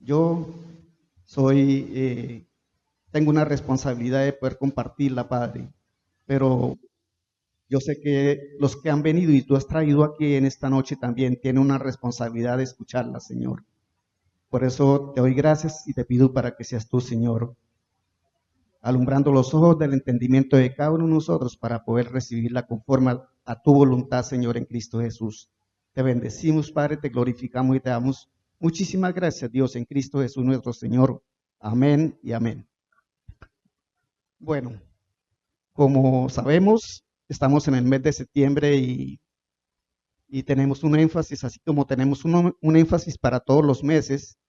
Yo soy, tengo una responsabilidad de poder compartirla, Padre, pero yo sé que los que han venido y tú has traído aquí en esta noche también tienen una responsabilidad de escucharla, Señor. Por eso te doy gracias y te pido para que seas tú, Señor, alumbrando los ojos del entendimiento de cada uno de nosotros para poder recibirla conforme a tu voluntad, Señor, en Cristo Jesús. Te bendecimos, Padre, te glorificamos y te damos muchísimas gracias, Dios, en Cristo Jesús nuestro Señor. Amén y amén. Bueno, como sabemos, estamos en el mes de septiembre y tenemos un énfasis, así como tenemos un énfasis para todos los meses,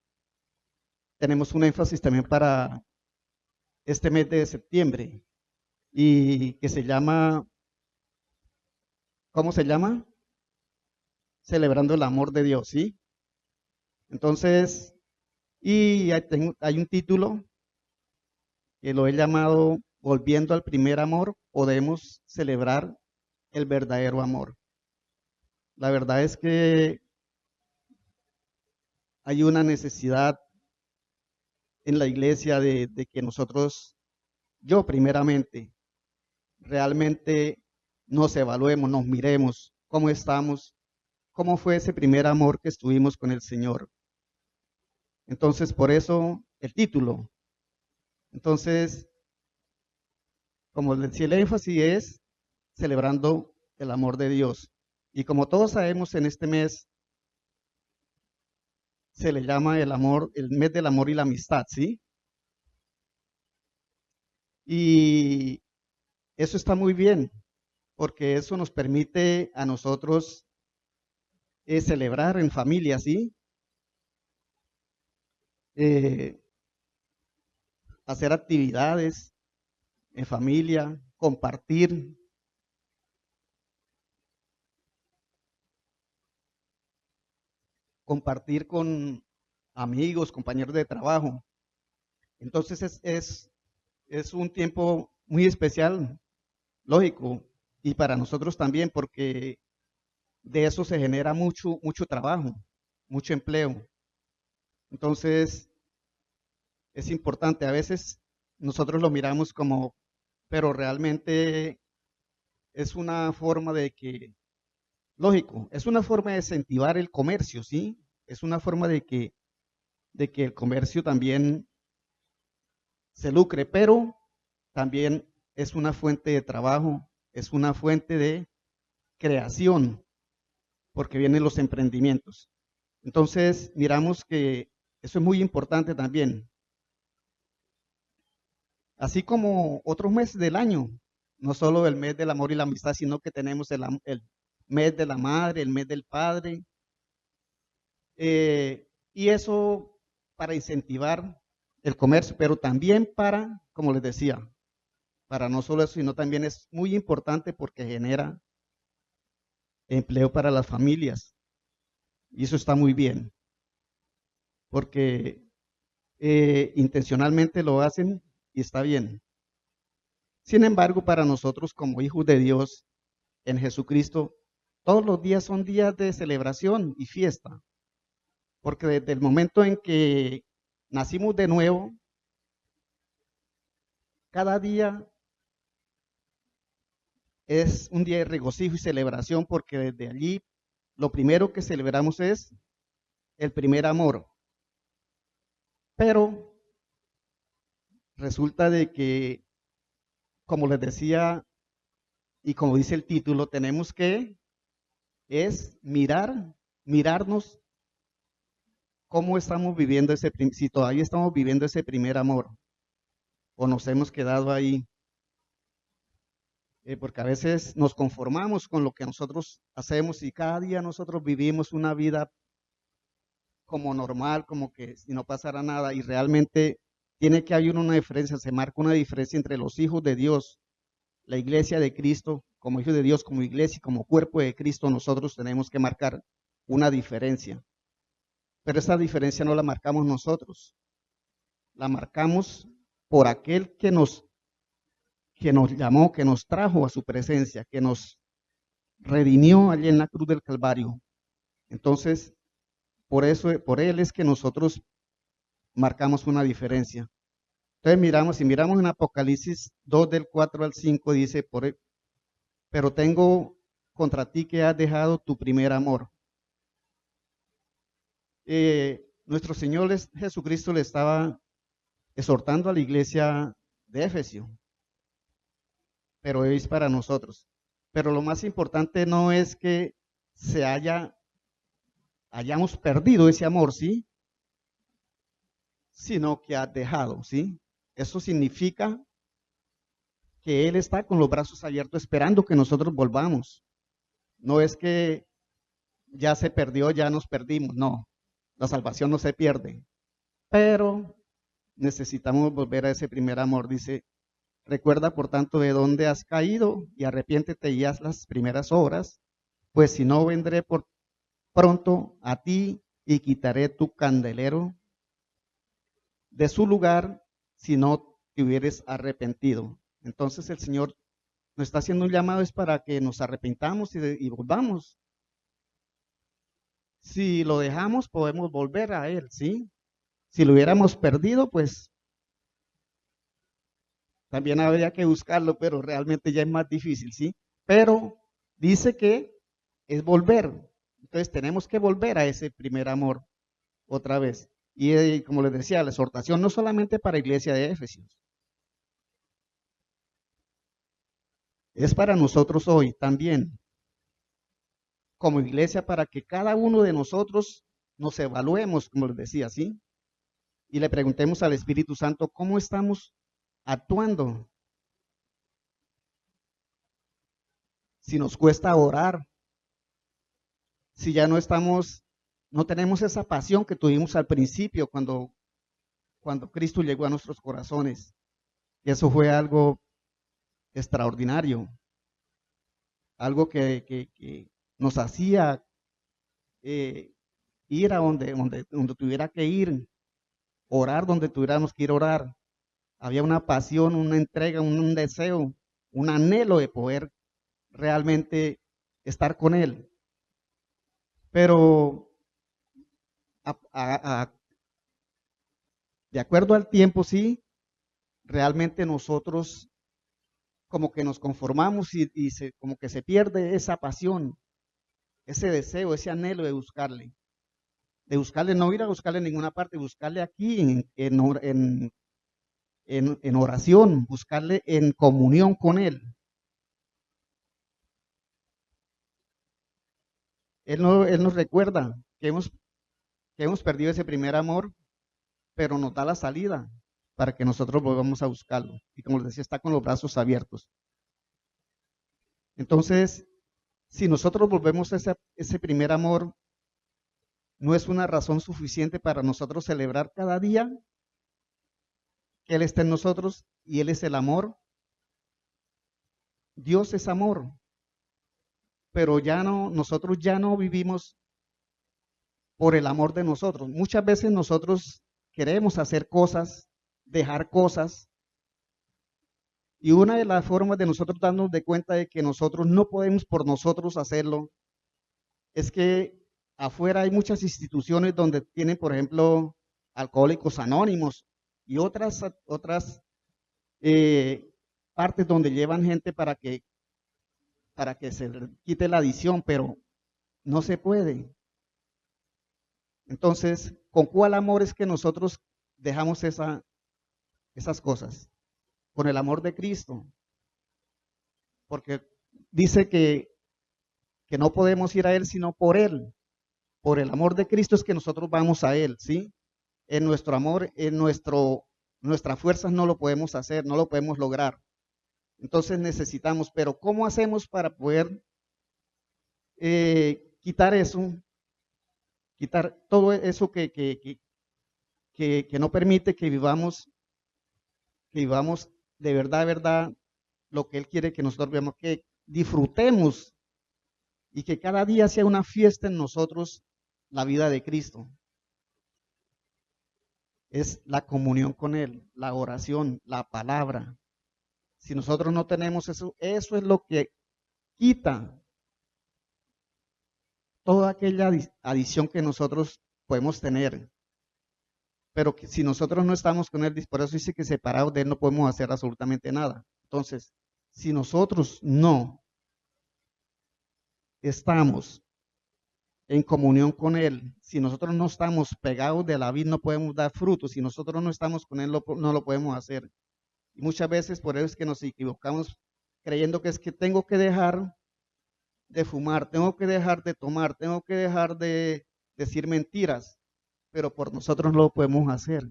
tenemos un énfasis también para este mes de septiembre y que se llama, ¿cómo se llama? Celebrando el amor de Dios, ¿sí? Entonces, hay un título que lo he llamado Volviendo al primer amor, podemos celebrar el verdadero amor. La verdad es que hay una necesidad en la iglesia de que nosotros, yo primeramente, realmente nos evaluemos, nos miremos cómo estamos, cómo fue ese primer amor que estuvimos con el Señor. Entonces, por eso el título. Entonces, como les decía, el énfasis es celebrando el amor de Dios. Y como todos sabemos, en este mes se le llama el amor, el mes del amor y la amistad, ¿sí? Y eso está muy bien, porque eso nos permite a nosotros celebrar en familia, ¿sí? Eh, hacer actividades en familia, compartir con amigos, compañeros de trabajo. Entonces es un tiempo muy especial, lógico, y para nosotros también, porque de eso se genera mucho trabajo, mucho empleo. Entonces es importante, a veces nosotros lo miramos como, pero realmente es una forma de que, lógico, es una forma de incentivar el comercio, ¿sí? Es una forma de que el comercio también se lucre, pero también es una fuente de trabajo, es una fuente de creación, porque vienen los emprendimientos. Entonces, miramos que eso es muy importante también, así como otros meses del año, no solo el mes del amor y la amistad, sino que tenemos el mes de la madre, el mes del padre, y eso para incentivar el comercio, pero también para, como les decía, para no solo eso, sino también es muy importante porque genera empleo para las familias. Y eso está muy bien, porque intencionalmente lo hacen y está bien. Sin embargo, para nosotros como hijos de Dios en Jesucristo, todos los días son días de celebración y fiesta, porque desde el momento en que nacimos de nuevo, cada día es un día de regocijo y celebración, porque desde allí lo primero que celebramos es el primer amor. Pero resulta de que, como les decía y como dice el título, tenemos que es mirarnos cómo estamos viviendo si todavía estamos viviendo ese primer amor o nos hemos quedado ahí, porque a veces nos conformamos con lo que nosotros hacemos y cada día nosotros vivimos una vida como normal, como que si no pasara nada y realmente tiene que haber una diferencia, se marca una diferencia entre los hijos de Dios, la iglesia de Cristo, como hijos de Dios, como iglesia y como cuerpo de Cristo, nosotros tenemos que marcar una diferencia. Pero esa diferencia no la marcamos nosotros, la marcamos por aquel que nos llamó, que nos trajo a su presencia, que nos redimió allí en la cruz del Calvario. Entonces, por eso, por él es que nosotros marcamos una diferencia. Entonces si miramos en Apocalipsis 2 del 4 al 5, dice, pero tengo contra ti que has dejado tu primer amor. Nuestro Señor Jesucristo le estaba exhortando a la iglesia de Éfeso, pero es para nosotros. Pero lo más importante no es que hayamos perdido ese amor, ¿sí? Sino que has dejado, ¿sí? Eso significa que Él está con los brazos abiertos esperando que nosotros volvamos. No es que ya se perdió, ya nos perdimos, no. La salvación no se pierde, pero necesitamos volver a ese primer amor. Dice, recuerda por tanto de dónde has caído y arrepiéntete y haz las primeras obras, pues si no vendré por pronto a ti y quitaré tu candelero de su lugar si no te hubieres arrepentido. Entonces el Señor nos está haciendo un llamado es para que nos arrepintamos y volvamos. Si lo dejamos, podemos volver a Él, ¿sí? Si lo hubiéramos perdido, pues también habría que buscarlo, pero realmente ya es más difícil, ¿sí? Pero dice que es volver. Entonces tenemos que volver a ese primer amor otra vez. Y como les decía, la exhortación no solamente para la iglesia de Efesios, es para nosotros hoy también, como iglesia, para que cada uno de nosotros nos evaluemos, como les decía, ¿sí? Y le preguntemos al Espíritu Santo cómo estamos actuando. Si nos cuesta orar, si ya no tenemos esa pasión que tuvimos al principio cuando Cristo llegó a nuestros corazones. Y eso fue algo extraordinario, algo que nos hacía ir a donde tuviera que ir, orar donde tuviéramos que ir a orar. Había una pasión, una entrega, un deseo, un anhelo de poder realmente estar con Él. Pero de acuerdo al tiempo, sí, realmente nosotros como que nos conformamos como que se pierde esa pasión, ese deseo, ese anhelo de buscarle, no ir a buscarle en ninguna parte, buscarle aquí en oración, buscarle en comunión con Él. Él nos recuerda que hemos perdido ese primer amor, pero nos da la salida para que nosotros volvamos a buscarlo. Y como les decía, está con los brazos abiertos. Entonces, si nosotros volvemos a ese primer amor, no es una razón suficiente para nosotros celebrar cada día que Él está en nosotros y Él es el amor. Dios es amor, pero nosotros ya no vivimos por el amor de nosotros. Muchas veces nosotros queremos hacer cosas, dejar cosas, y una de las formas de nosotros darnos de cuenta de que nosotros no podemos por nosotros hacerlo es que afuera hay muchas instituciones donde tienen, por ejemplo, alcohólicos anónimos y otras partes donde llevan gente para que se quite la adicción, pero no se puede. Entonces, ¿con cuál amor es que nosotros dejamos esas cosas? Con el amor de Cristo, porque dice que no podemos ir a Él sino por Él. Por el amor de Cristo es que nosotros vamos a Él, ¿sí? En nuestro amor, nuestras fuerzas no lo podemos hacer, no lo podemos lograr. Entonces necesitamos, pero ¿cómo hacemos para poder quitar eso? Quitar todo eso que no permite que vivamos de verdad, lo que Él quiere que nosotros veamos, que disfrutemos y que cada día sea una fiesta en nosotros la vida de Cristo. Es la comunión con Él, la oración, la palabra. Si nosotros no tenemos eso, eso es lo que quita toda aquella adición que nosotros podemos tener. pero que si nosotros no estamos con Él, por eso dice que separados de Él no podemos hacer absolutamente nada. Entonces, si nosotros no estamos en comunión con Él, si nosotros no estamos pegados de la vid, no podemos dar frutos. Si nosotros no estamos con Él, no lo podemos hacer. Y muchas veces por eso es que nos equivocamos creyendo que es que tengo que dejar de fumar, tengo que dejar de tomar, tengo que dejar de decir mentiras, pero por nosotros no lo podemos hacer.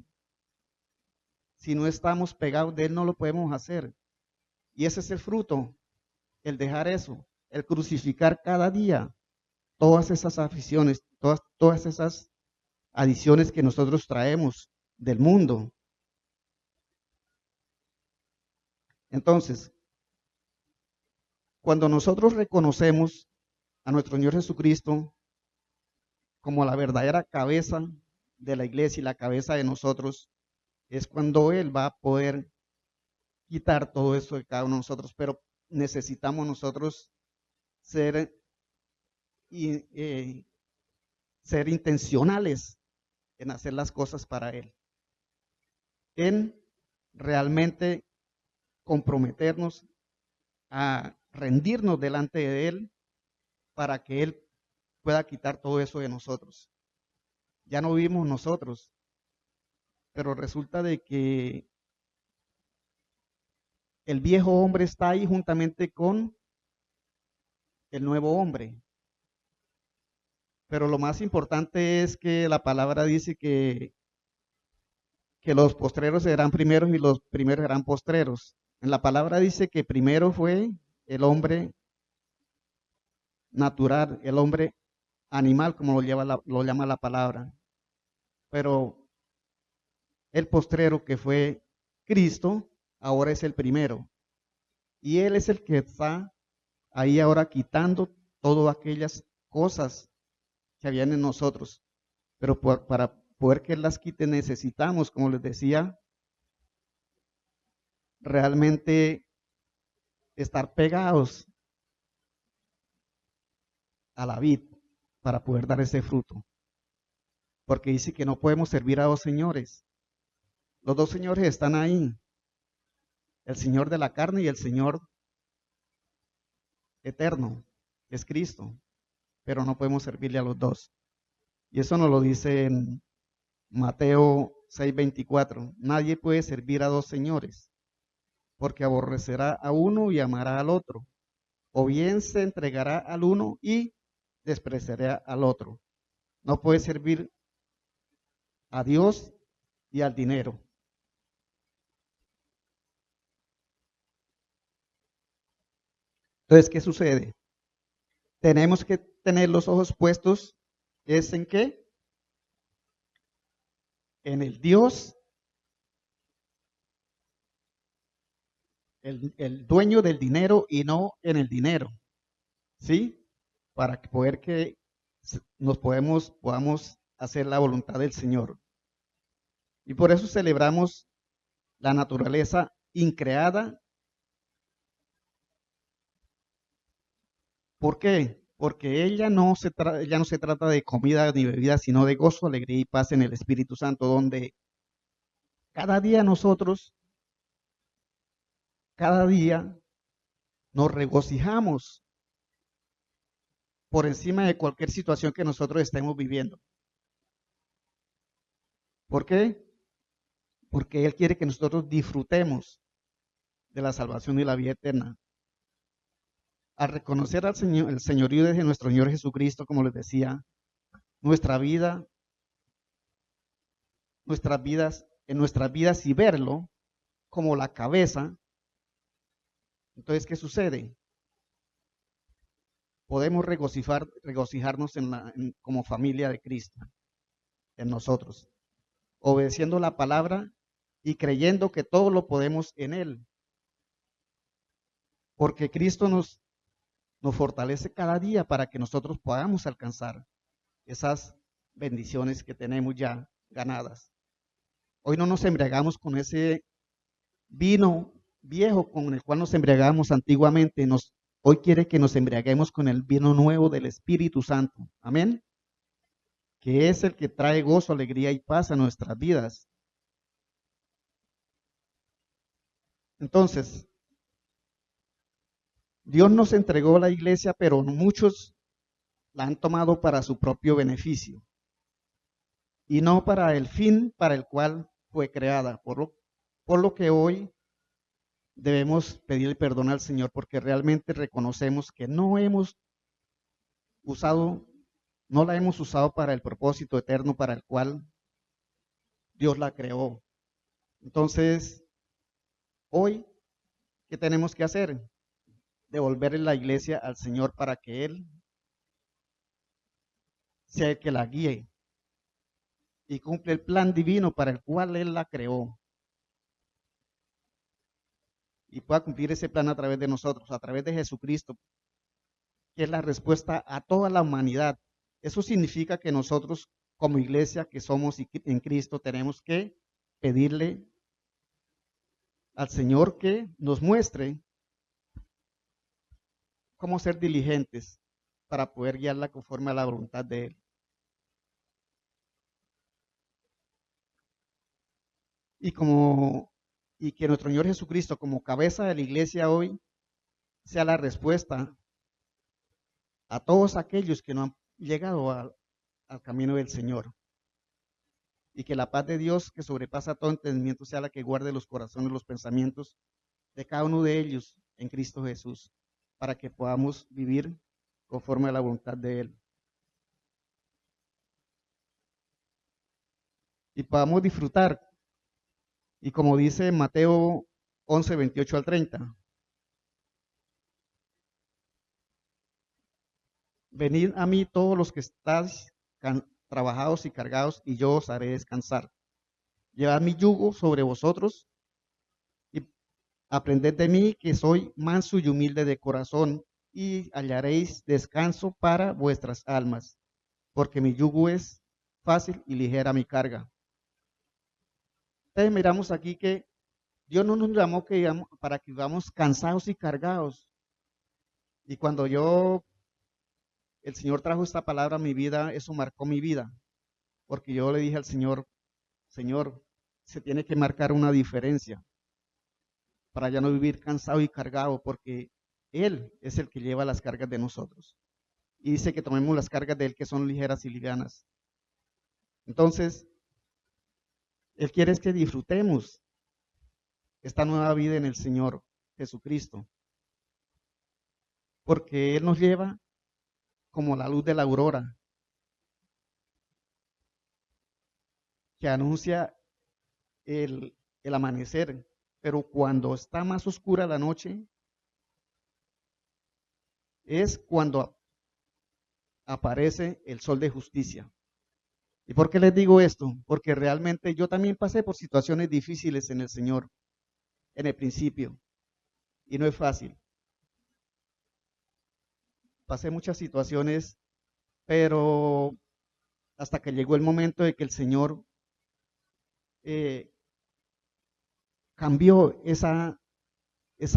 Si no estamos pegados de Él, no lo podemos hacer. Y ese es el fruto, el dejar eso, el crucificar cada día todas esas aficiones, todas esas adiciones que nosotros traemos del mundo. Entonces, cuando nosotros reconocemos a nuestro Señor Jesucristo como la verdadera cabeza de la iglesia y la cabeza de nosotros, es cuando Él va a poder quitar todo eso de cada uno de nosotros, pero necesitamos nosotros ser, ser intencionales en hacer las cosas para Él, en realmente comprometernos a rendirnos delante de Él para que Él pueda quitar todo eso de nosotros. Ya no vivimos nosotros, pero resulta de que el viejo hombre está ahí juntamente con el nuevo hombre. Pero lo más importante es que la palabra dice que los postreros serán primeros y los primeros serán postreros. En la palabra dice que primero fue el hombre natural, el hombre animal, como lo llama la palabra. Pero el postrero, que fue Cristo, ahora es el primero. Y Él es el que está ahí ahora quitando todas aquellas cosas que habían en nosotros. Pero para poder que Él las quite necesitamos, como les decía, realmente estar pegados a la vid para poder dar ese fruto. Porque dice que no podemos servir a dos señores. Los dos señores están ahí. El Señor de la carne y el Señor eterno, que es Cristo. Pero no podemos servirle a los dos. Y eso nos lo dice en Mateo 6:24. Nadie puede servir a dos señores, porque aborrecerá a uno y amará al otro. O bien se entregará al uno y despreciará al otro. No puede servir a Dios y al dinero. Entonces, ¿qué sucede? Tenemos que tener los ojos puestos, ¿es en qué? En el Dios, el dueño del dinero y no en el dinero, ¿sí? Para poder que podamos hacer la voluntad del Señor. Y por eso celebramos la naturaleza increada. ¿Por qué? Porque ella no se trata de comida ni bebida, sino de gozo, alegría y paz en el Espíritu Santo, donde cada día nosotros, cada día nos regocijamos por encima de cualquier situación que nosotros estemos viviendo. ¿Por qué? Porque Él quiere que nosotros disfrutemos de la salvación y la vida eterna. Al reconocer al Señor, el señorío de nuestro Señor Jesucristo, como les decía, nuestra vida, en nuestras vidas y verlo como la cabeza, entonces, ¿qué sucede? Podemos regocijarnos como familia de Cristo, en nosotros, obedeciendo la palabra y creyendo que todo lo podemos en Él. Porque Cristo nos fortalece cada día para que nosotros podamos alcanzar esas bendiciones que tenemos ya ganadas. Hoy no nos embriagamos con ese vino viejo con el cual nos embriagamos antiguamente. Hoy quiere que nos embriaguemos con el vino nuevo del Espíritu Santo. Amén. que es el que trae gozo, alegría y paz a nuestras vidas. Entonces, Dios nos entregó la iglesia, pero muchos la han tomado para su propio beneficio y no para el fin para el cual fue creada. Por lo que hoy debemos pedirle perdón al Señor porque realmente reconocemos que no hemos usado, no la hemos usado para el propósito eterno para el cual Dios la creó. Entonces, hoy, ¿qué tenemos que hacer? Devolverle la iglesia al Señor para que Él sea el que la guíe y cumple el plan divino para el cual Él la creó y pueda cumplir ese plan a través de nosotros, a través de Jesucristo, que es la respuesta a toda la humanidad. Eso significa que nosotros como iglesia que somos en Cristo tenemos que pedirle al Señor que nos muestre cómo ser diligentes para poder guiarla conforme a la voluntad de Él. Y que nuestro Señor Jesucristo como cabeza de la iglesia hoy sea la respuesta a todos aquellos que no han llegado al camino del Señor. Y que la paz de Dios, que sobrepasa todo entendimiento, sea la que guarde los corazones, los pensamientos de cada uno de ellos en Cristo Jesús, para que podamos vivir conforme a la voluntad de Él. Y podamos disfrutar. Y como dice Mateo 11, 28 al 30, venid a mí todos los que estáis trabajados y cargados, y yo os haré descansar. Llevad mi yugo sobre vosotros y aprended de mí, que soy manso y humilde de corazón, y hallaréis descanso para vuestras almas, porque mi yugo es fácil y ligera mi carga. Entonces miramos aquí que Dios no nos llamó para que vivamos cansados y cargados. Y cuando el Señor trajo esta palabra a mi vida, eso marcó mi vida, porque yo le dije al Señor, Señor, se tiene que marcar una diferencia para ya no vivir cansado y cargado, porque Él es el que lleva las cargas de nosotros. Y dice que tomemos las cargas de Él que son ligeras y livianas. Entonces, Él quiere es que disfrutemos esta nueva vida en el Señor Jesucristo, porque Él nos lleva como la luz de la aurora, que anuncia el amanecer, pero cuando está más oscura la noche, es cuando aparece el sol de justicia. ¿Y por qué les digo esto? Porque realmente yo también pasé por situaciones difíciles en el Señor, en el principio, y no es fácil. Pasé muchas situaciones, pero hasta que llegó el momento de que el Señor eh, cambió esa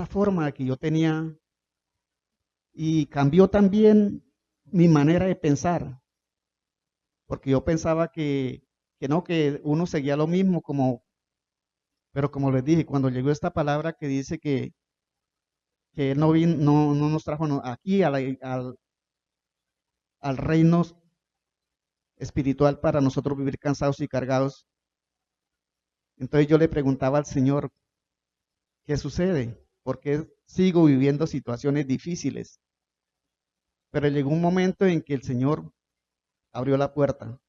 forma que yo tenía y cambió también mi manera de pensar, porque yo pensaba que no, que uno seguía lo mismo, pero como les dije, cuando llegó esta palabra que dice que Él no nos trajo aquí al reino espiritual para nosotros vivir cansados y cargados, entonces yo le preguntaba al Señor, ¿qué sucede? ¿Por qué sigo viviendo situaciones difíciles? Pero llegó un momento en que el Señor abrió la puerta.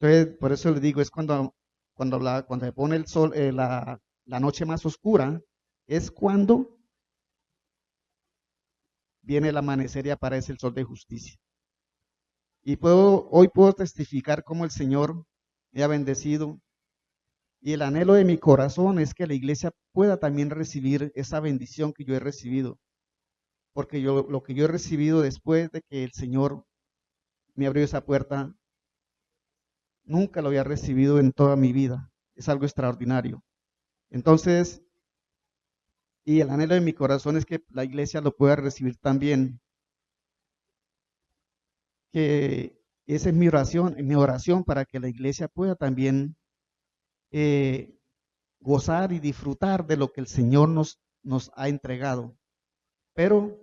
Entonces, por eso le digo, es cuando se pone el sol, la noche más oscura, es cuando viene el amanecer y aparece el sol de justicia. Y hoy puedo testificar cómo el Señor me ha bendecido. Y el anhelo de mi corazón es que la iglesia pueda también recibir esa bendición que yo he recibido. Porque lo que yo he recibido después de que el Señor me abrió esa puerta, nunca lo había recibido en toda mi vida. Es algo extraordinario. Entonces, y el anhelo de mi corazón es que la iglesia lo pueda recibir también. Que esa es mi oración para que la iglesia pueda también eh, gozar y disfrutar de lo que el Señor nos ha entregado. Pero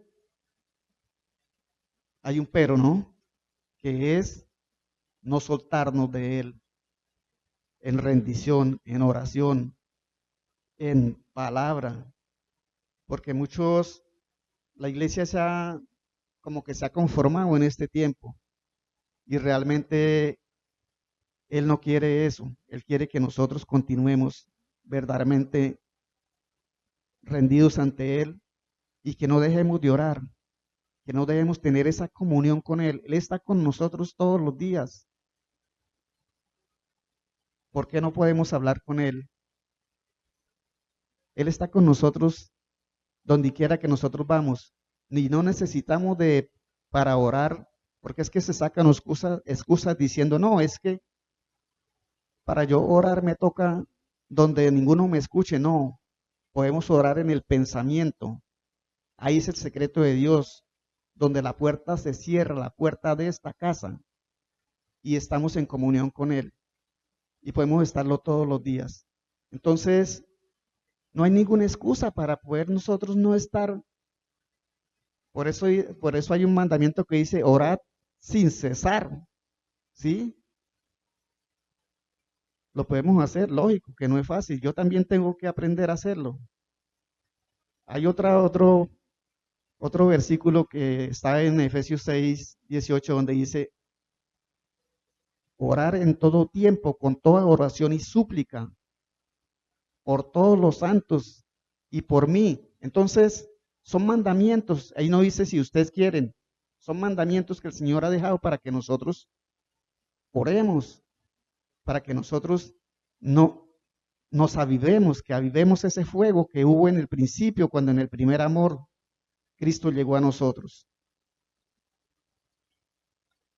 hay un pero, ¿no? Que es no soltarnos de Él en rendición, en oración, en palabra, porque la iglesia como que se ha conformado en este tiempo y realmente Él no quiere eso. Él quiere que nosotros continuemos verdaderamente rendidos ante Él y que no dejemos de orar, que no debemos tener esa comunión con Él. Él está con nosotros todos los días. ¿Por qué no podemos hablar con Él? Él está con nosotros donde quiera que nosotros vamos. Ni no necesitamos para orar, porque es que se sacan excusas diciendo, no, es que para yo orar me toca donde ninguno me escuche. No, podemos orar en el pensamiento. Ahí es el secreto de Dios, donde la puerta se cierra, la puerta de esta casa, y estamos en comunión con Él. Y podemos estarlo todos los días. Entonces, no hay ninguna excusa para poder nosotros no estar. Por eso hay un mandamiento que dice, orad sin cesar, ¿sí? Lo podemos hacer, lógico, que no es fácil. Yo también tengo que aprender a hacerlo. Hay otro versículo que está en Efesios 6:18, donde dice, orar en todo tiempo, con toda oración y súplica, por todos los santos y por mí. Entonces, son mandamientos. Ahí no dice si ustedes quieren. Son mandamientos que el Señor ha dejado para que nosotros oremos, para que nosotros no nos avivemos, que avivemos ese fuego que hubo en el principio, cuando en el primer amor Cristo llegó a nosotros.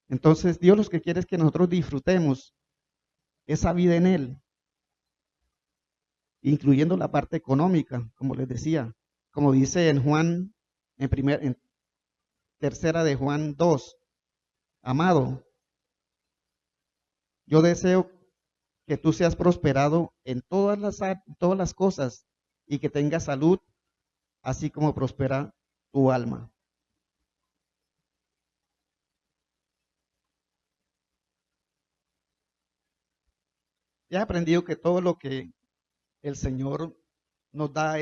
Entonces, Dios lo que quiere es que nosotros disfrutemos esa vida en Él, incluyendo la parte económica, como les decía, como dice en Juan, en tercera de Juan 2, amado, yo deseo que tú seas prosperado en todas las cosas y que tengas salud, así como prospera tu alma. He aprendido que todo lo que el Señor nos da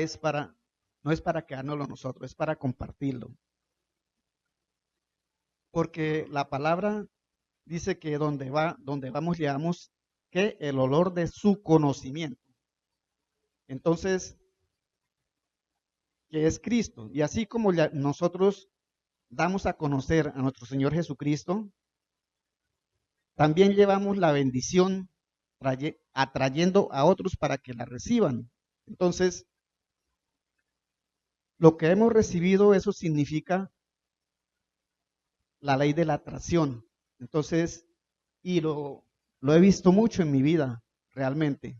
no es para quedárnoslo nosotros, es para compartirlo. Porque la palabra dice que donde vamos llevamos que el olor de su conocimiento. Entonces, que es Cristo. Y así como nosotros damos a conocer a nuestro Señor Jesucristo, también llevamos la bendición atrayendo a otros para que la reciban. Entonces, lo que hemos recibido, eso significa la ley de la atracción. Entonces, y lo he visto mucho en mi vida, realmente,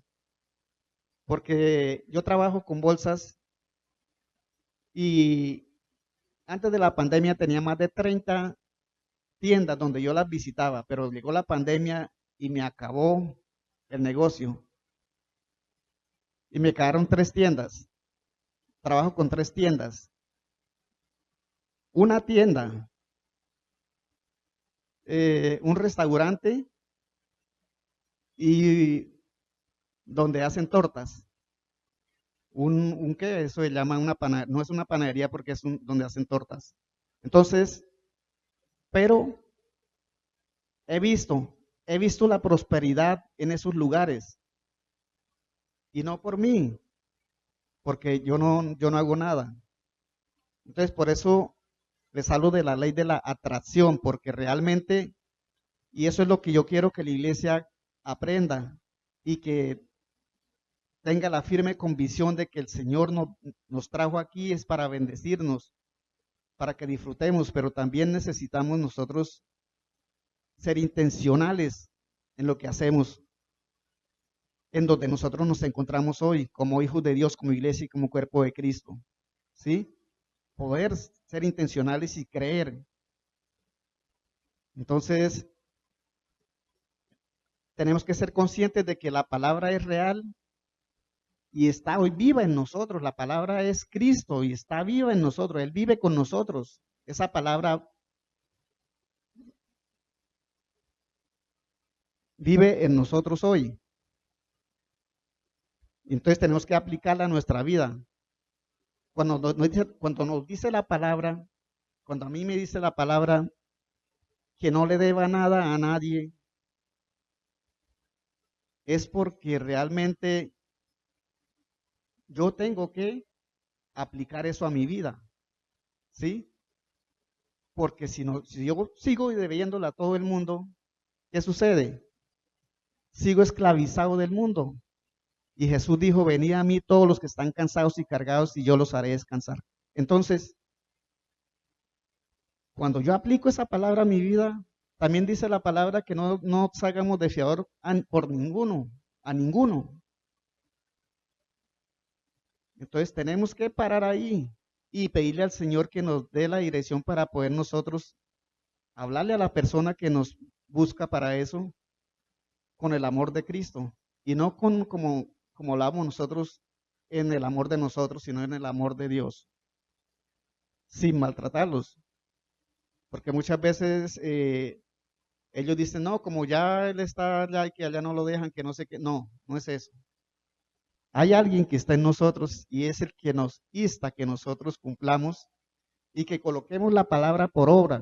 porque yo trabajo con bolsas y antes de la pandemia tenía más de 30 tiendas donde yo las visitaba, pero llegó la pandemia y me acabó el negocio y me quedaron 3 tiendas. Trabajo con 3 tiendas. Una tienda, un restaurante y donde hacen tortas. Un ¿qué? Eso se llama una panadería, no es una panadería porque es donde hacen tortas. Entonces, pero he visto la prosperidad en esos lugares y no por mí, porque yo no hago nada. Entonces, por eso les hablo de la ley de la atracción, porque realmente, y eso es lo que yo quiero que la iglesia aprenda y que tenga la firme convicción de que el Señor nos trajo aquí es para bendecirnos, para que disfrutemos, pero también necesitamos nosotros ser intencionales en lo que hacemos, en donde nosotros nos encontramos hoy como hijos de Dios, como iglesia y como cuerpo de Cristo. ¿Sí? Poder ser intencionales y creer. Entonces, tenemos que ser conscientes de que la palabra es real y está hoy viva en nosotros. La palabra es Cristo y está viva en nosotros. Él vive con nosotros. Esa palabra vive en nosotros hoy. Entonces tenemos que aplicarla a nuestra vida. Cuando nos dice la palabra, cuando a mí me dice la palabra que no le deba nada a nadie, es porque realmente yo tengo que aplicar eso a mi vida, ¿sí? Porque si yo sigo debiéndole a todo el mundo, ¿qué sucede? Sigo esclavizado del mundo. Y Jesús dijo, venid a mí todos los que están cansados y cargados y yo los haré descansar. Entonces, cuando yo aplico esa palabra a mi vida, también dice la palabra que no nos hagamos de fiador por ninguno, a ninguno. Entonces tenemos que parar ahí y pedirle al Señor que nos dé la dirección para poder nosotros hablarle a la persona que nos busca para eso con el amor de Cristo y no como hablamos nosotros en el amor de nosotros, sino en el amor de Dios, sin maltratarlos. Porque muchas veces ellos dicen, no, como ya él está allá y que allá no lo dejan, que no sé qué. No, no es eso. Hay alguien que está en nosotros y es el que nos insta que nosotros cumplamos y que coloquemos la palabra por obra.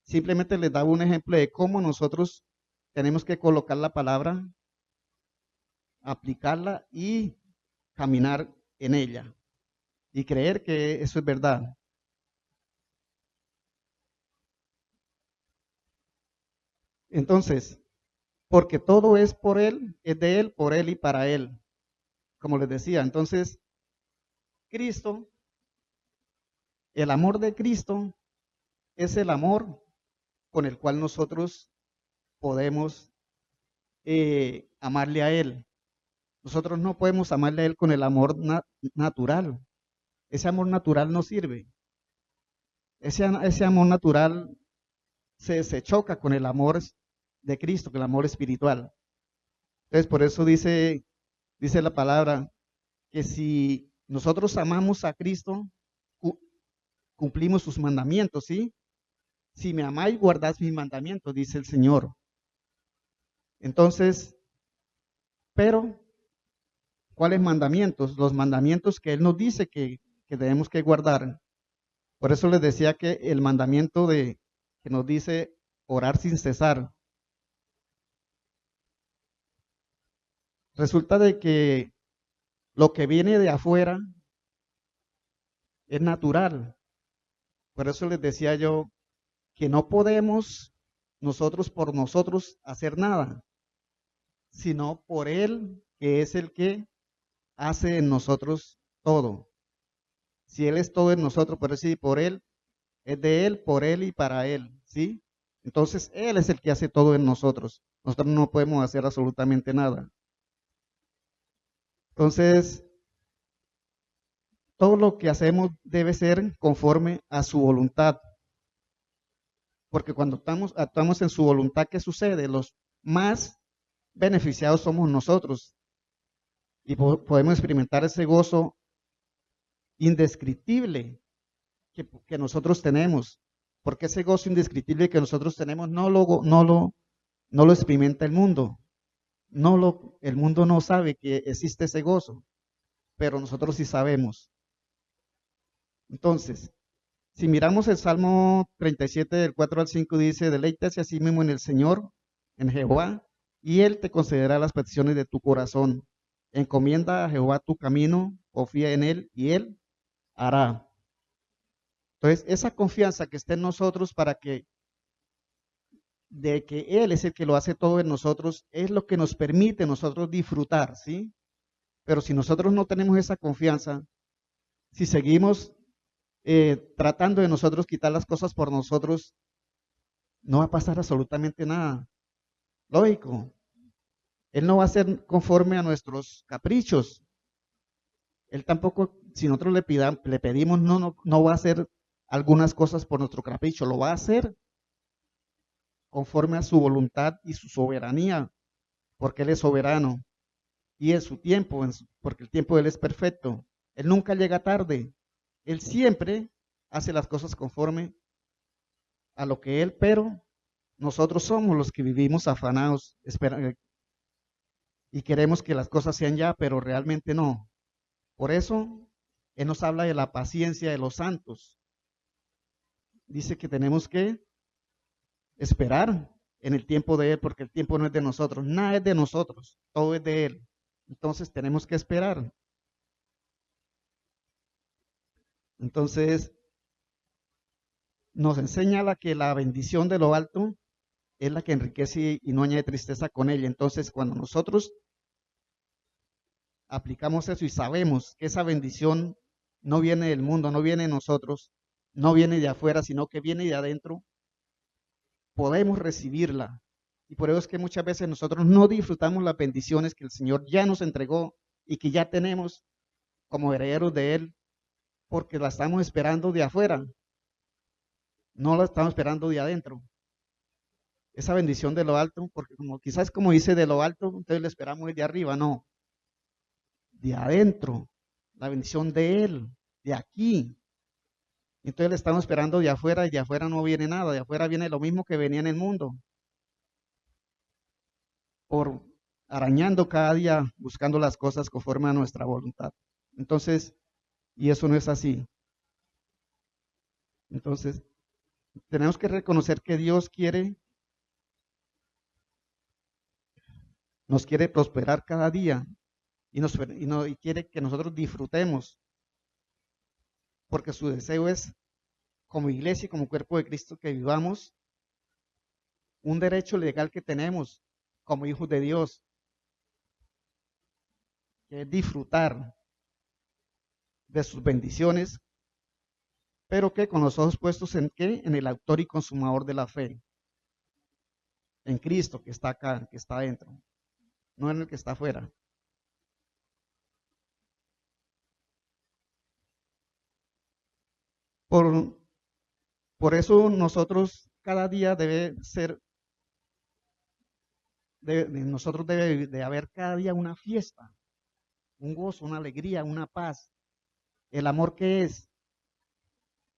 Simplemente les daba un ejemplo de cómo nosotros tenemos que colocar la palabra, aplicarla y caminar en ella y creer que eso es verdad. Entonces, porque todo es por Él, es de Él, por Él y para Él. Como les decía, entonces, Cristo, el amor de Cristo es el amor con el cual nosotros podemos amarle a Él. Nosotros no podemos amarle a Él con el amor natural. Ese amor natural no sirve. Ese amor natural se choca con el amor de Cristo, con el amor espiritual. Entonces, por eso dice la palabra que si nosotros amamos a Cristo, cumplimos sus mandamientos, ¿sí? Si me amáis, guardad mis mandamientos, dice el Señor. Entonces, pero, ¿cuáles mandamientos? Los mandamientos que Él nos dice que tenemos que guardar. Por eso les decía que el mandamiento que nos dice orar sin cesar. Resulta de que lo que viene de afuera es natural. Por eso les decía yo que no podemos nosotros por nosotros hacer nada, sino por Él, que es el que hace en nosotros todo. Si Él es todo en nosotros, por eso por Él, es de Él, por Él y para Él, ¿sí? Entonces Él es el que hace todo en nosotros. Nosotros no podemos hacer absolutamente nada. Entonces, todo lo que hacemos debe ser conforme a su voluntad. Porque cuando actuamos en su voluntad, ¿qué sucede? Los más beneficiados somos nosotros. Y podemos experimentar ese gozo indescriptible que nosotros tenemos. Porque ese gozo indescriptible que nosotros tenemos no lo experimenta el mundo. El mundo no sabe que existe ese gozo, pero nosotros sí sabemos. Entonces, si miramos el Salmo 37 del 4 al 5 dice, deleítase a sí mismo en el Señor, en Jehová, y Él te concederá las peticiones de tu corazón. Encomienda a Jehová tu camino, confía en Él y Él hará. Entonces, esa confianza que está en nosotros de que Él es el que lo hace todo en nosotros, es lo que nos permite nosotros disfrutar, ¿sí? Pero si nosotros no tenemos esa confianza, si seguimos tratando de nosotros quitar las cosas por nosotros, no va a pasar absolutamente nada. Lógico, Él no va a ser conforme a nuestros caprichos. Él tampoco, si nosotros le pedimos, no va a hacer algunas cosas por nuestro capricho, lo va a hacer conforme a su voluntad y su soberanía. porque Él es soberano y en su tiempo, porque el tiempo de Él es perfecto. Él nunca llega tarde. Él siempre hace las cosas conforme a lo que Él, pero nosotros somos los que vivimos afanados y queremos que las cosas sean ya, pero realmente no. Por eso Él nos habla de la paciencia de los santos. Dice que tenemos que esperar en el tiempo de Él, porque el tiempo no es de nosotros, nada es de nosotros, todo es de Él. Entonces tenemos que esperar. Entonces nos enseña que la bendición de lo alto es la que enriquece y no añade tristeza con ella. Entonces cuando nosotros aplicamos eso y sabemos que esa bendición no viene del mundo, no viene de nosotros, no viene de afuera, sino que viene de adentro, podemos recibirla. Y por eso es que muchas veces nosotros no disfrutamos las bendiciones que el Señor ya nos entregó y que ya tenemos como herederos de Él, porque la estamos esperando de afuera, no la estamos esperando de adentro. Esa bendición de lo alto, porque quizás como dice de lo alto, entonces la esperamos de arriba, no, de adentro, la bendición de Él, de aquí. Entonces le estamos esperando de afuera y de afuera no viene nada, de afuera viene lo mismo que venía en el mundo, por arañando cada día, buscando las cosas conforme a nuestra voluntad. Entonces, y eso no es así. Entonces, tenemos que reconocer que Dios nos quiere prosperar cada día y quiere que nosotros disfrutemos, porque su deseo es, como iglesia y como cuerpo de Cristo, que vivamos un derecho legal que tenemos como hijos de Dios, que es disfrutar de sus bendiciones, pero que con los ojos puestos en qué, en el autor y consumador de la fe, en Cristo que está acá, que está adentro, no en el que está afuera. Por, por eso nosotros cada día debe ser, de nosotros debe de haber cada día una fiesta, un gozo, una alegría, una paz. ¿El amor qué es?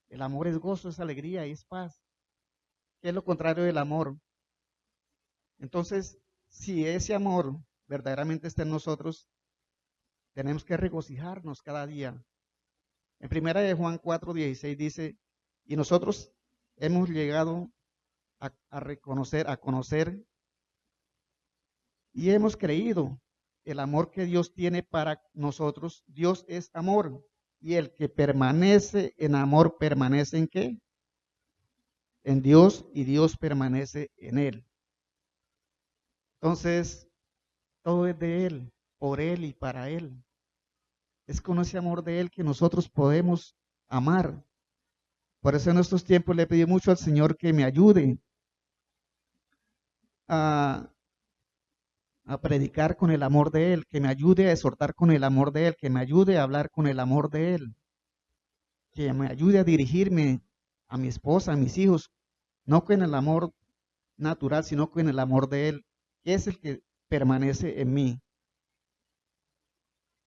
El amor es gozo, es alegría y es paz. ¿Qué es lo contrario del amor? Entonces, si ese amor verdaderamente está en nosotros, tenemos que regocijarnos cada día. En primera de Juan 4:16 dice, y nosotros hemos llegado a reconocer, a conocer y hemos creído el amor que Dios tiene para nosotros. Dios es amor y el que permanece en amor permanece en qué? En Dios y Dios permanece en él. Entonces, todo es de Él, por Él y para Él. Es con ese amor de Él que nosotros podemos amar. Por eso en estos tiempos le pedí mucho al Señor que me ayude a, a predicar con el amor de Él, que me ayude a exhortar con el amor de Él, que me ayude a hablar con el amor de Él, que me ayude a dirigirme a mi esposa, a mis hijos, no con el amor natural, sino con el amor de Él, que es el que permanece en mí.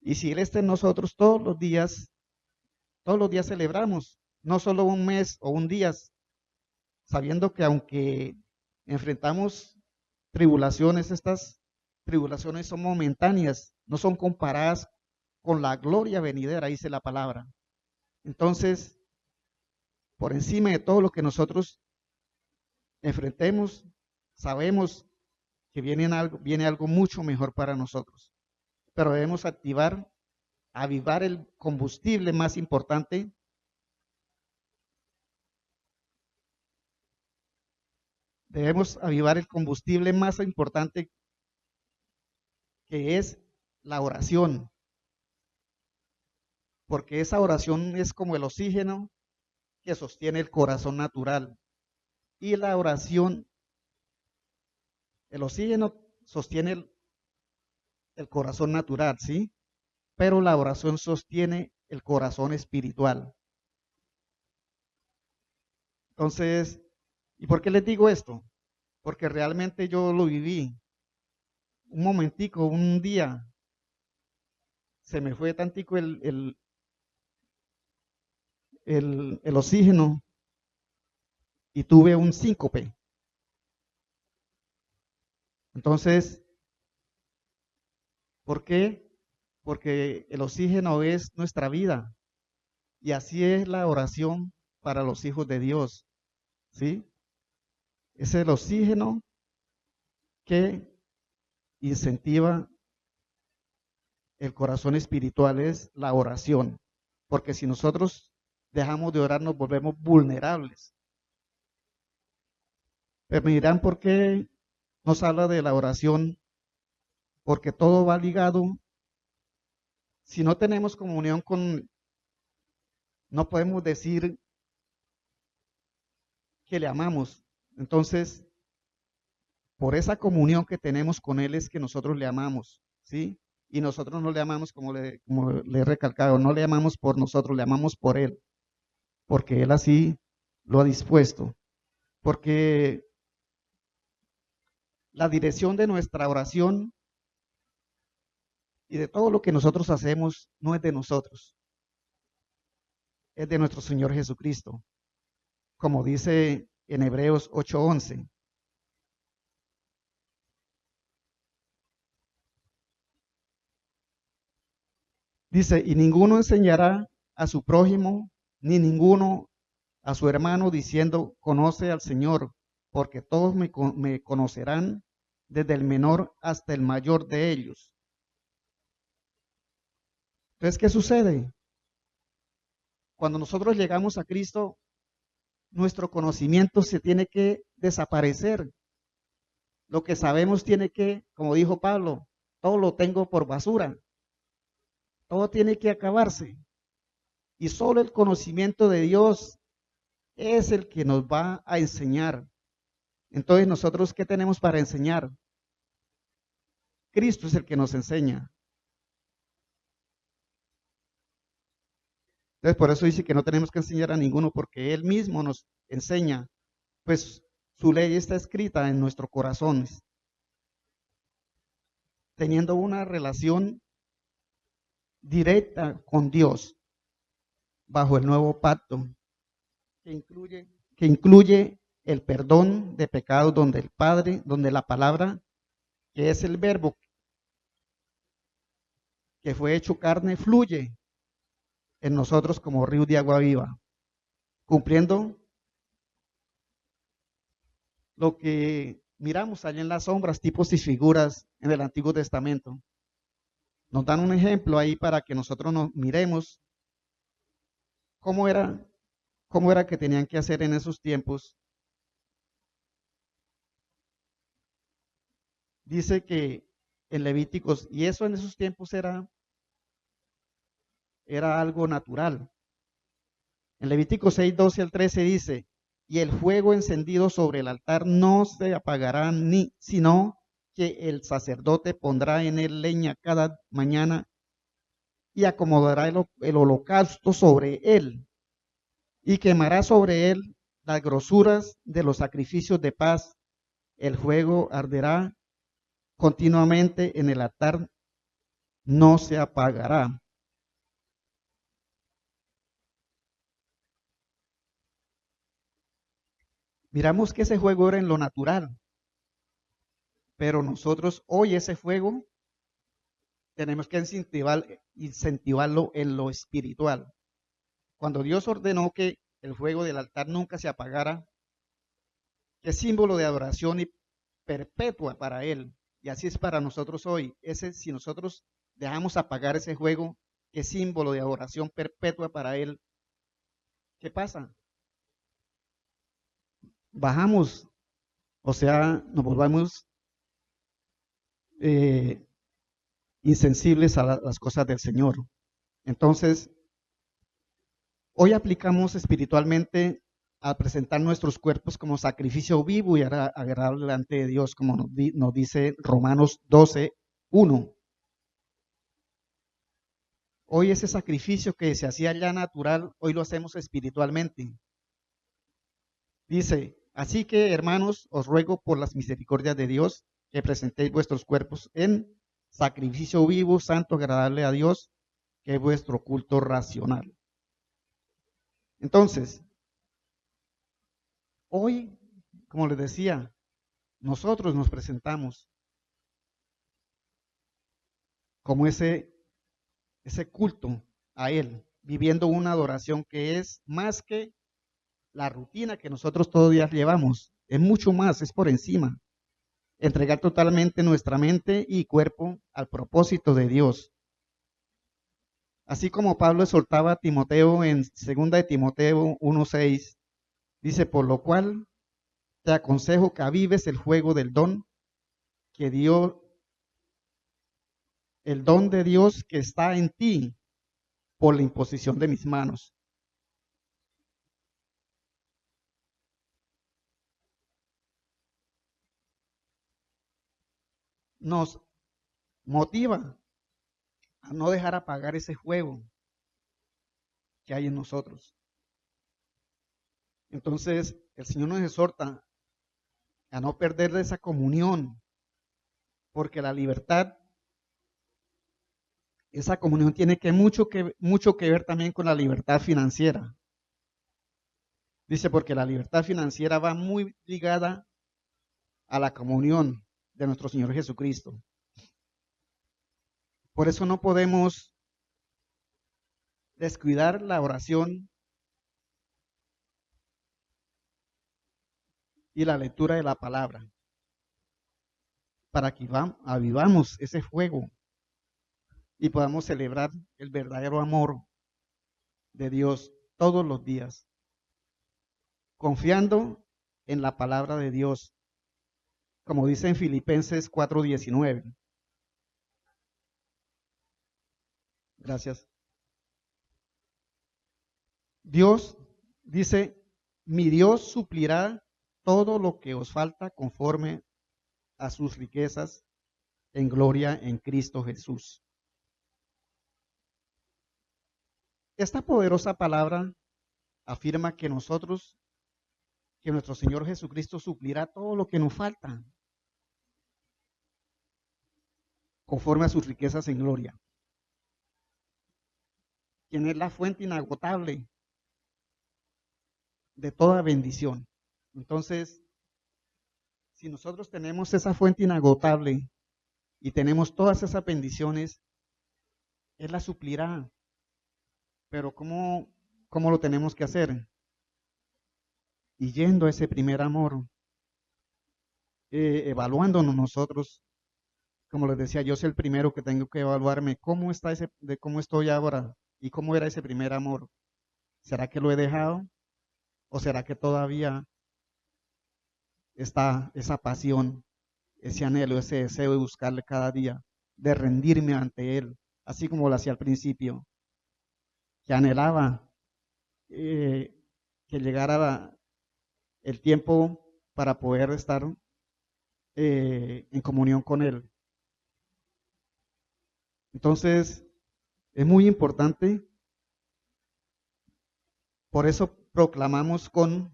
Y si Él está en nosotros todos los días celebramos, no solo un mes o un día, sabiendo que aunque enfrentamos tribulaciones, estas tribulaciones son momentáneas, no son comparadas con la gloria venidera, dice la palabra. Entonces, por encima de todo lo que nosotros enfrentemos, sabemos que viene algo mucho mejor para nosotros. Pero debemos avivar el combustible más importante. Debemos avivar el combustible más importante, que es la oración, porque esa oración es como el oxígeno que sostiene el corazón natural. Y la oración, el oxígeno sostiene el corazón natural, ¿sí? Pero la oración sostiene el corazón espiritual. Entonces, ¿y por qué les digo esto? Porque realmente yo lo viví. un momentico, un día, se me fue tantico el oxígeno y tuve un síncope. Entonces, ¿por qué? Porque el oxígeno es nuestra vida y así es la oración para los hijos de Dios, ¿sí? Es el oxígeno que incentiva el corazón espiritual, es la oración, porque si nosotros dejamos de orar nos volvemos vulnerables. Pero me dirán por qué nos habla de la oración, porque todo va ligado. Si no tenemos comunión con, no podemos decir que le amamos. Entonces, por esa comunión que tenemos con Él es que nosotros le amamos, ¿sí? Y nosotros no le amamos como le he recalcado, no le amamos por nosotros, le amamos por Él, porque Él así lo ha dispuesto. Porque la dirección de nuestra oración y de todo lo que nosotros hacemos no es de nosotros, es de nuestro Señor Jesucristo, como dice en Hebreos 8:11. Dice, y ninguno enseñará a su prójimo, ni ninguno a su hermano, diciendo, conoce al Señor, porque todos me conocerán, desde el menor hasta el mayor de ellos. Entonces, ¿qué sucede? Cuando nosotros llegamos a Cristo, nuestro conocimiento se tiene que desaparecer. Lo que sabemos tiene que, como dijo Pablo, todo lo tengo por basura. Todo tiene que acabarse. Y solo el conocimiento de Dios es el que nos va a enseñar. Entonces, nosotros, ¿qué tenemos para enseñar? Cristo es el que nos enseña. Entonces, por eso dice que no tenemos que enseñar a ninguno, porque Él mismo nos enseña. Pues su ley está escrita en nuestros corazones. Teniendo una relación directa con Dios bajo el nuevo pacto, que incluye el perdón de pecados, donde el Padre, donde la palabra, que es el verbo que fue hecho carne, fluye en nosotros como río de agua viva, cumpliendo lo que miramos allá en las sombras, tipos y figuras en el Antiguo Testamento. Nos dan un ejemplo ahí para que nosotros nos miremos cómo era, cómo era que tenían que hacer en esos tiempos. Dice que en Levíticos, y eso en esos tiempos era algo natural. En Levítico 6, 12 al 13 dice, y el fuego encendido sobre el altar no se apagará ni, sino que el sacerdote pondrá en él leña cada mañana y acomodará el holocausto sobre él y quemará sobre él las grosuras de los sacrificios de paz. El fuego arderá continuamente en el altar, no se apagará. Miramos que ese fuego era en lo natural, pero nosotros hoy ese fuego tenemos que incentivarlo en lo espiritual. Cuando Dios ordenó que el fuego del altar nunca se apagara, que es símbolo de adoración y perpetua para Él, y así es para nosotros hoy. Si nosotros dejamos apagar ese fuego, que es símbolo de adoración perpetua para Él, ¿qué pasa? Bajamos, o sea, nos volvamos insensibles a las cosas del Señor. Entonces, hoy aplicamos espiritualmente a presentar nuestros cuerpos como sacrificio vivo y agradable delante de Dios, como nos dice Romanos 12:1. Hoy ese sacrificio que se hacía ya natural, hoy lo hacemos espiritualmente. Dice, así que hermanos, os ruego por las misericordias de Dios que presentéis vuestros cuerpos en sacrificio vivo, santo, agradable a Dios, que es vuestro culto racional. Entonces, hoy, como les decía, nosotros nos presentamos como ese culto a Él, viviendo una adoración que es más que la rutina que nosotros todos los días llevamos, es mucho más, es por encima. Entregar totalmente nuestra mente y cuerpo al propósito de Dios. Así como Pablo exhortaba a Timoteo en 2 de Timoteo 1:6, dice, por lo cual te aconsejo que avives el fuego del don que dio, el don de Dios que está en ti por la imposición de mis manos. Nos motiva a no dejar apagar ese fuego que hay en nosotros. Entonces, el Señor nos exhorta a no perder esa comunión, porque la libertad, esa comunión tiene mucho que ver también con la libertad financiera. Dice, porque la libertad financiera va muy ligada a la comunión de nuestro Señor Jesucristo. Por eso no podemos descuidar la oración y la lectura de la palabra, para que avivamos ese fuego y podamos celebrar el verdadero amor de Dios todos los días, confiando en la palabra de Dios, como dice en Filipenses 4:19. Gracias. Dios dice, mi Dios suplirá todo lo que os falta conforme a sus riquezas en gloria en Cristo Jesús. Esta poderosa palabra afirma que nuestro Señor Jesucristo suplirá todo lo que nos falta conforme a sus riquezas en gloria, quien es la fuente inagotable de toda bendición. Entonces, si nosotros tenemos esa fuente inagotable y tenemos todas esas bendiciones, Él las suplirá. Pero ¿cómo lo tenemos que hacer? Y yendo a ese primer amor, evaluándonos nosotros, como les decía, yo soy el primero que tengo que evaluarme cómo estoy ahora y cómo era ese primer amor. ¿Será que lo he dejado? ¿O será que todavía está esa pasión, ese anhelo, ese deseo de buscarle cada día, de rendirme ante Él, así como lo hacía al principio, que anhelaba que llegara el tiempo para poder estar en comunión con Él? Entonces, es muy importante, por eso proclamamos con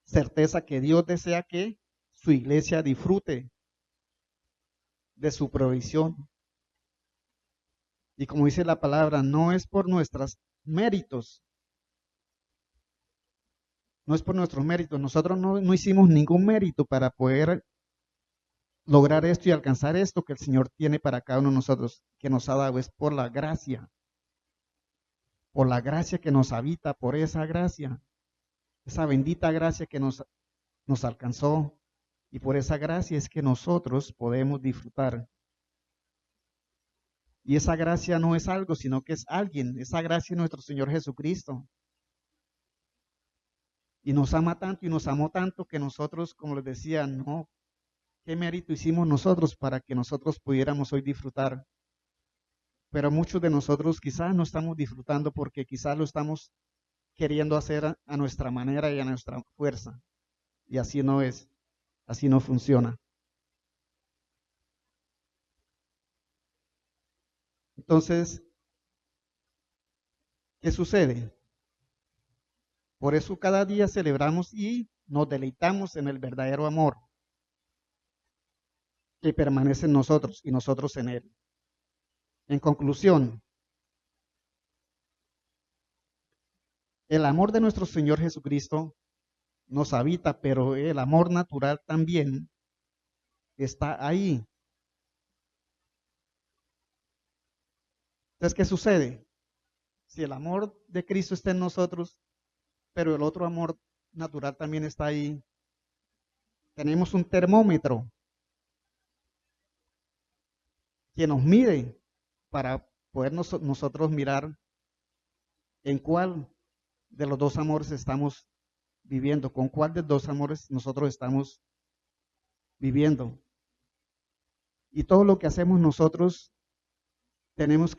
certeza que Dios desea que su iglesia disfrute de su provisión. Y como dice la palabra, no es por nuestros méritos, no es por nuestros méritos. Nosotros no hicimos ningún mérito para poder lograr esto y alcanzar esto que el Señor tiene para cada uno de nosotros, que nos ha dado. Es por la gracia que nos habita, por esa gracia, esa bendita gracia que nos alcanzó. Y por esa gracia es que nosotros podemos disfrutar. Y esa gracia no es algo, sino que es alguien. Esa gracia es nuestro Señor Jesucristo. Y nos ama tanto y nos amó tanto que nosotros, como les decía, no, ¿qué mérito hicimos nosotros para que nosotros pudiéramos hoy disfrutar? Pero muchos de nosotros quizás no estamos disfrutando porque quizás lo estamos queriendo hacer a nuestra manera y a nuestra fuerza. Y así no es, así no funciona. Entonces, ¿qué sucede? Por eso cada día celebramos y nos deleitamos en el verdadero amor. que permanece en nosotros y nosotros en Él. En conclusión, el amor de nuestro Señor Jesucristo nos habita, pero el amor natural también está ahí. Entonces, ¿qué sucede? Si el amor de Cristo está en nosotros, pero el otro amor natural también está ahí, tenemos un termómetro que nos mide para poder nosotros mirar en cuál de los dos amores estamos viviendo, con cuál de los dos amores nosotros estamos viviendo. Y todo lo que hacemos nosotros tenemos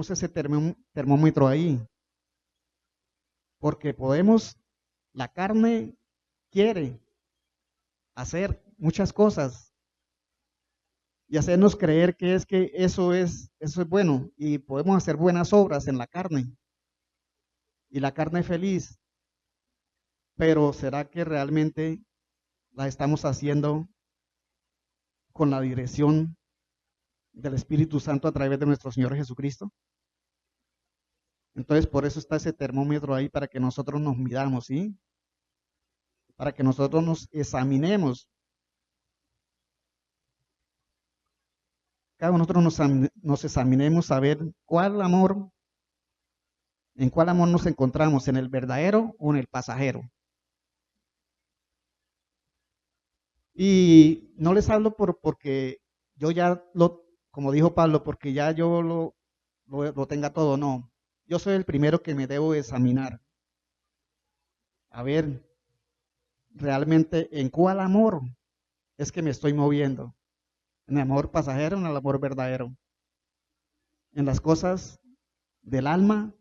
ese termómetro ahí, porque la carne quiere hacer muchas cosas y hacernos creer que eso es bueno y podemos hacer buenas obras en la carne y la carne feliz, pero ¿será que realmente la estamos haciendo con la dirección del Espíritu Santo a través de nuestro Señor Jesucristo? Entonces, por eso está ese termómetro ahí para que nosotros nos midamos, ¿sí? Para que nosotros nos examinemos. Cada uno de nosotros nos examinemos a ver en cuál amor nos encontramos, en el verdadero o en el pasajero. Y no les hablo porque yo ya como dijo Pablo, porque ya yo lo tenga todo, no. Yo soy el primero que me debo examinar. A ver, realmente, ¿en cuál amor es que me estoy moviendo? ¿En el amor pasajero o en el amor verdadero? ¿En las cosas del alma,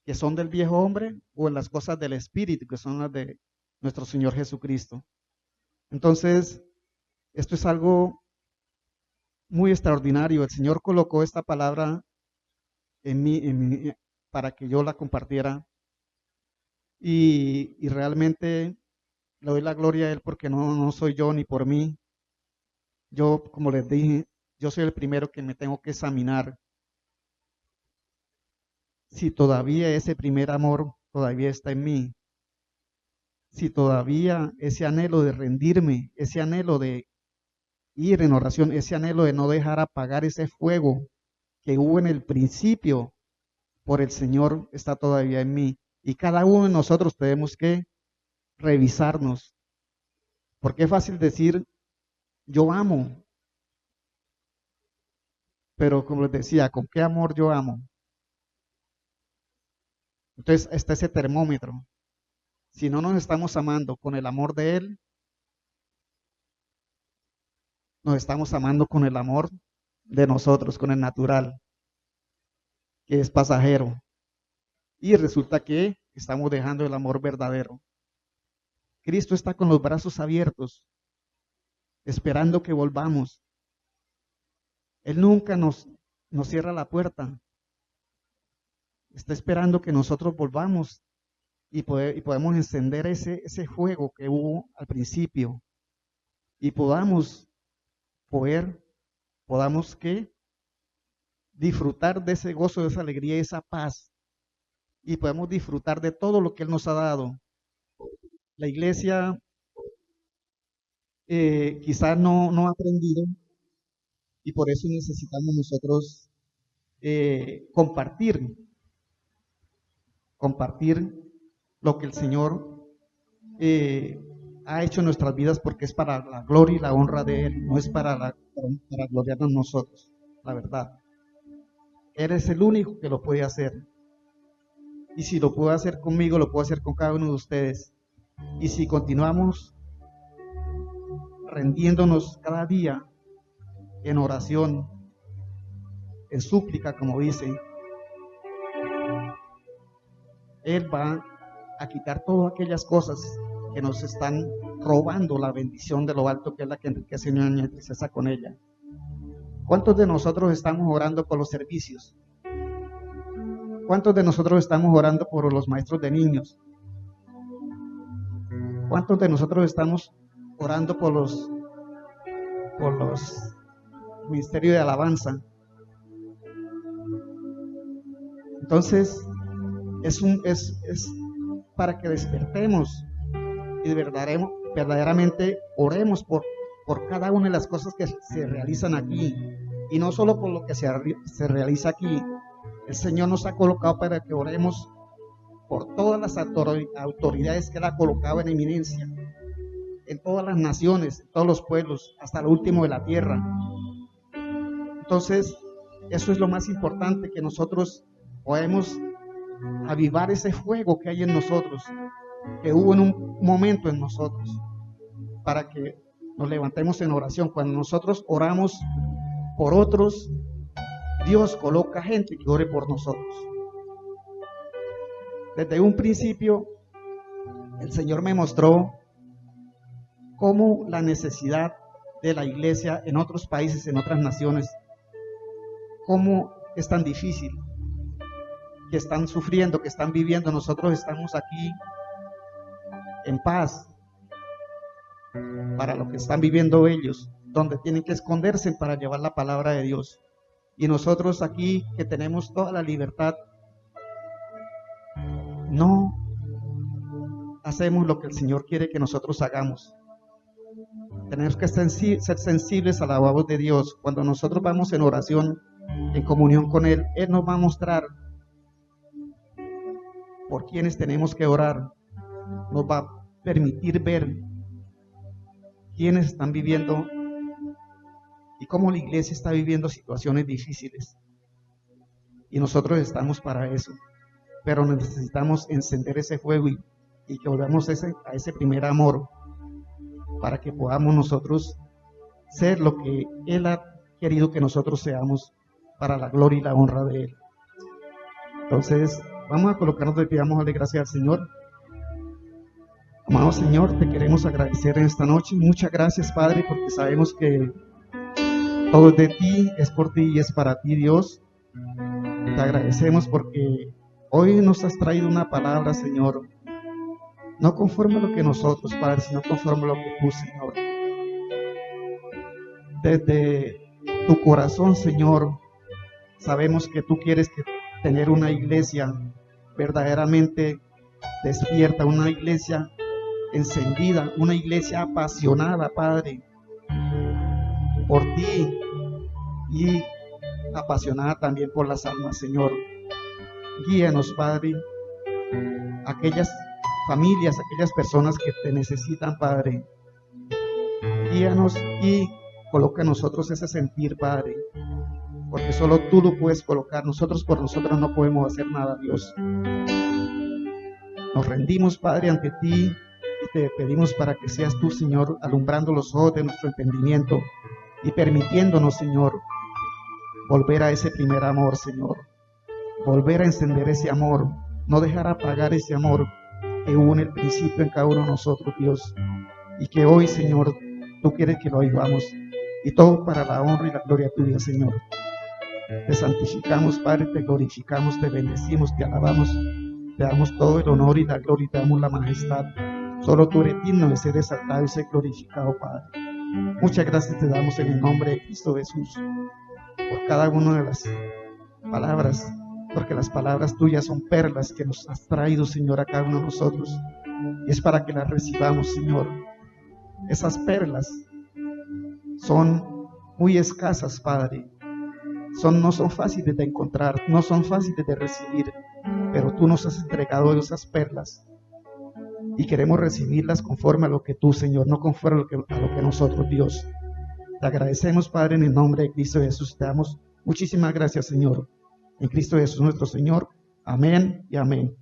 que son del viejo hombre, o en las cosas del espíritu, que son las de nuestro Señor Jesucristo? Entonces, esto es algo muy extraordinario. El Señor colocó esta palabra en mí para que yo la compartiera. Y realmente le doy la gloria a Él porque no soy yo ni por mí. Yo, como les dije, yo soy el primero que me tengo que examinar si todavía ese primer amor todavía está en mí. Si todavía ese anhelo de rendirme, ese anhelo de ir en oración, ese anhelo de no dejar apagar ese fuego que hubo en el principio por el Señor está todavía en mí. Y cada uno de nosotros tenemos que revisarnos. Porque es fácil decir, yo amo, pero como les decía, ¿con qué amor yo amo? Entonces está ese termómetro. Si no nos estamos amando con el amor de Él, nos estamos amando con el amor de nosotros, con el natural, que es pasajero. Y resulta que estamos dejando el amor verdadero. Cristo está con los brazos abiertos, esperando que volvamos. Él nunca nos cierra la puerta. Está esperando que nosotros volvamos y podemos encender ese fuego que hubo al principio y podamos que disfrutar de ese gozo, de esa alegría y esa paz, y podemos disfrutar de todo lo que Él nos ha dado. La iglesia quizás no ha aprendido y por eso necesitamos nosotros compartir lo que el Señor ha hecho en nuestras vidas, porque es para la gloria y la honra de Él, no es para gloriarnos nosotros, la verdad. Él es el único que lo puede hacer. Y si lo puede hacer conmigo, lo puede hacer con cada uno de ustedes. Y si continuamos rendiéndonos cada día en oración, en súplica, como dice, Él va a quitar todas aquellas cosas que nos están robando la bendición de lo alto, que es la que enriquece y no añade tristeza con ella. ¿Cuántos de nosotros estamos orando por los servicios? ¿Cuántos de nosotros estamos orando por los maestros de niños? ¿Cuántos de nosotros estamos orando por los por los ministerios de alabanza. Entonces, es para que despertemos y verdaderamente oremos por cada una de las cosas que se realizan aquí, y no solo por lo que se realiza aquí. El Señor nos ha colocado para que oremos por todas las autoridades que Él ha colocado en eminencia, en todas las naciones, en todos los pueblos, hasta lo último de la tierra. Entonces, eso es lo más importante, que nosotros podemos avivar ese fuego que hay en nosotros, que hubo en un momento en nosotros, para que nos levantemos en oración. Cuando nosotros oramos por otros, Dios coloca gente que ore por nosotros. Desde un principio, el Señor me mostró cómo la necesidad de la iglesia en otros países, en otras naciones, cómo es tan difícil, que están sufriendo, que están viviendo. Nosotros estamos aquí en paz para lo que están viviendo ellos, donde tienen que esconderse para llevar la palabra de Dios. Y nosotros aquí, que tenemos toda la libertad, no hacemos lo que el Señor quiere que nosotros hagamos. Tenemos que ser sensibles a la voz de Dios. Cuando nosotros vamos en oración, en comunión con Él, Él nos va a mostrar por quienes tenemos que orar. Nos va a permitir ver quienes están viviendo y cómo la iglesia está viviendo situaciones difíciles. Y nosotros estamos para eso. Pero necesitamos encender ese fuego y que volvamos a ese primer amor, para que podamos nosotros ser lo que Él ha querido que nosotros seamos, para la gloria y la honra de Él. Entonces, vamos a colocarnos de pie, vamos a darle gracias al Señor. Amado Señor, te queremos agradecer en esta noche. Muchas gracias, Padre, porque sabemos que todo es de ti, es por ti y es para ti, Dios. Te agradecemos porque hoy nos has traído una palabra, Señor, no conforme a lo que nosotros, Padre, sino conforme a lo que tú, Señor. Desde tu corazón, Señor, sabemos que tú quieres tener una iglesia verdaderamente despierta, una iglesia encendida, una iglesia apasionada, Padre, por ti, y apasionada también por las almas, Señor. Guíanos, Padre, aquellas familias, aquellas personas que te necesitan, Padre. Guíanos y coloca en nosotros ese sentir, Padre, porque solo tú lo puedes colocar. Nosotros por nosotros no podemos hacer nada, Dios. Nos rendimos, Padre, ante ti y te pedimos para que seas tú, Señor, alumbrando los ojos de nuestro entendimiento y permitiéndonos, Señor, volver a ese primer amor, Señor. Volver a encender ese amor, no dejar apagar ese amor que hubo en el principio en cada uno de nosotros, Dios. Y que hoy, Señor, tú quieres que lo vivamos, y todo para la honra y la gloria tuya, Señor. Te santificamos, Padre, te glorificamos, te bendecimos, te alabamos, te damos todo el honor y la gloria y te damos la majestad. Solo tú eres digno de ser exaltado y ser glorificado, Padre. Muchas gracias te damos en el nombre de Cristo Jesús por cada una de las palabras, porque las palabras tuyas son perlas que nos has traído, Señor, a cada uno de nosotros, y es para que las recibamos, Señor. Esas perlas son muy escasas, Padre, no son fáciles de encontrar, no son fáciles de recibir, pero tú nos has entregado esas perlas y queremos recibirlas conforme a lo que tú, Señor, no conforme a lo que nosotros, Dios. Te agradecemos, Padre, en el nombre de Cristo Jesús. Te damos muchísimas gracias, Señor. En Cristo Jesús nuestro Señor. Amén y amén.